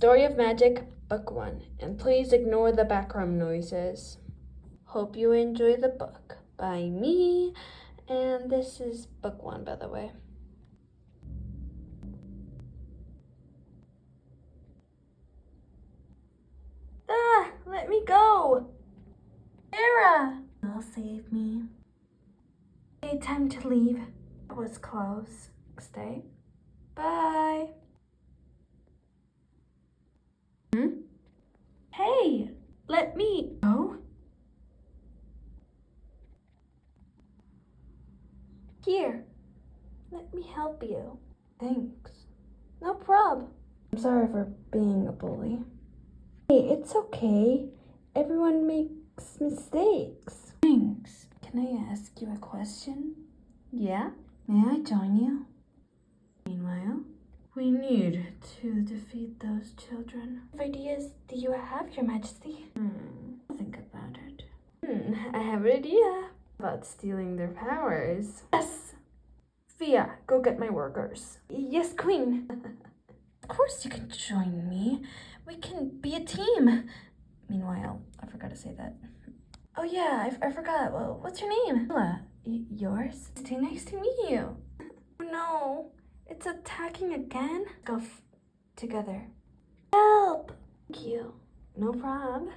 Story of Magic, Book 1. And please ignore the background noises. Hope you enjoy the book by me. And this is Book 1, by the way. Ah! Let me go! Sarah! Will save me. Okay, time to leave. It was close. Stay. Bye. Hey! Let me go. Here. Let me help you. Thanks. No prob. I'm sorry for being a bully. Hey, it's okay. Everyone makes mistakes. Thanks. Can I ask you a question? Yeah? May I join you? Meanwhile, we need to defeat those children. What ideas do you have, Your Majesty? I'll think about it. I have an idea about stealing their powers. Yes! Fia, go get my workers. Yes, Queen. Of course you can join me. We can be a team. Meanwhile, I forgot to say that. Oh yeah, I forgot. Well, what's your name? Yours? It's too nice to meet you. Oh no, it's attacking again? Go together. Help! Thank you. No prob.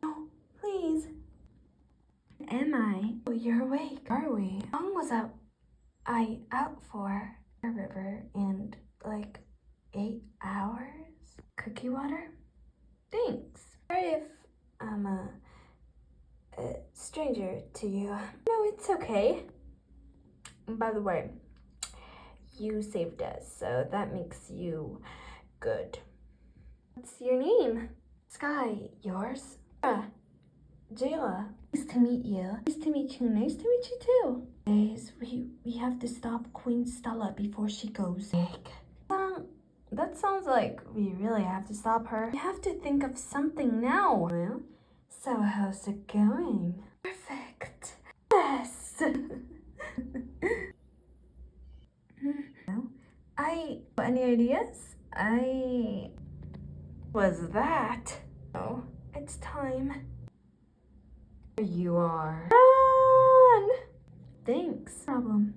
No, please. Am I? Oh, you're awake. Are we? How long was I out for? A river and like 8 hours? Cookie water? Thanks. Sorry if I'm a stranger to you. No, it's okay. By the way, you saved us, so that makes you good. What's your name? Sky. Yours? Jayla. Nice to meet you. Nice to meet you. Nice to meet you too. Guys, we have to stop Queen Stella before she goes big. That sounds like we really have to stop her. We have to think of something now. Well, so how's it going? Perfect. Yes. Any ideas? Was that? Oh, it's time. Here you are. Run! Thanks. Problem.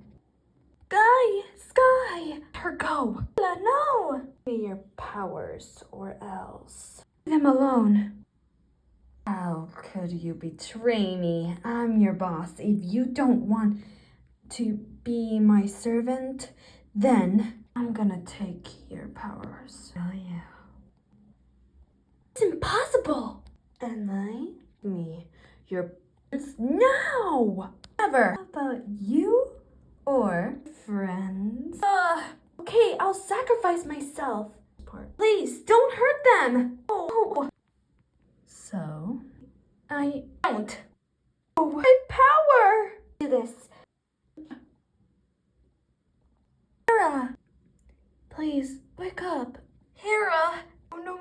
Sky! Her go. No! Give me your powers or else. Leave them alone. How could you betray me? I'm your boss. If you don't want to be my servant, then I'm gonna take your powers. Oh yeah. It's impossible! And me your now! Never! How about you or friends? Okay, I'll sacrifice myself. Please, don't hurt them! Oh. So, I don't. Oh, my power! Do this. Hera! Please, wake up. Hera! Oh, no.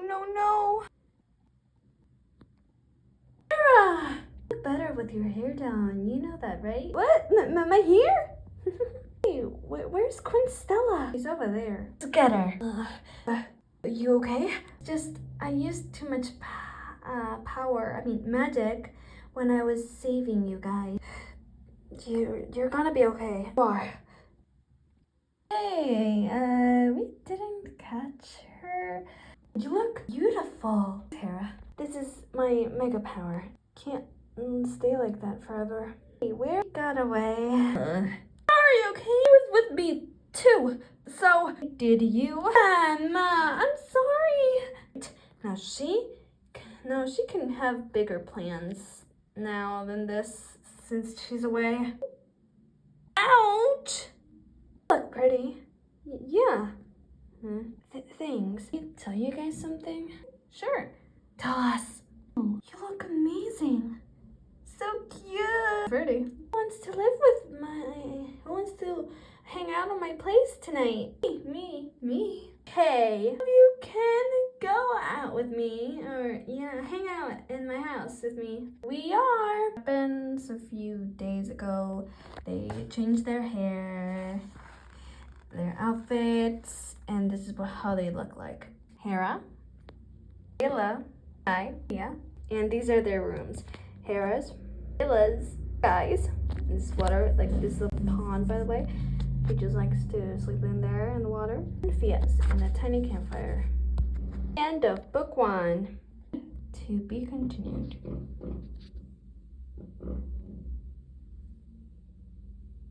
Hera! Look better with your hair down. You know that, right? What? My hair? Hey, where's Queen Stella? She's over there. Let's get her. You okay? Just, I used too much magic when I was saving you guys. You're gonna be okay. Why? Hey, we didn't catch her. You look beautiful, Tara. This is my mega power. Can't stay like that forever. Hey, where got away? Sorry, okay? He was with me too. So did you? I'm sorry. Now she can have bigger plans now than this since she's away. Ouch! Look pretty. Yeah. Things. Can I tell you guys something? Sure. Tell us. You look amazing. So cute. Pretty. Who wants to hang out on my place tonight? Me. Hey, you can go out with me or hang out in my house with me. We are. Happens a few days ago. They changed their hair their outfits, and this is how they look like. Hera, Layla, Sky, yeah, and these are their rooms. Hera's, Layla's, Sky's. This is water, like this is a pond, by the way. He just likes to sleep in there in the water. And Fia's in a tiny campfire. End of book 1. To be continued.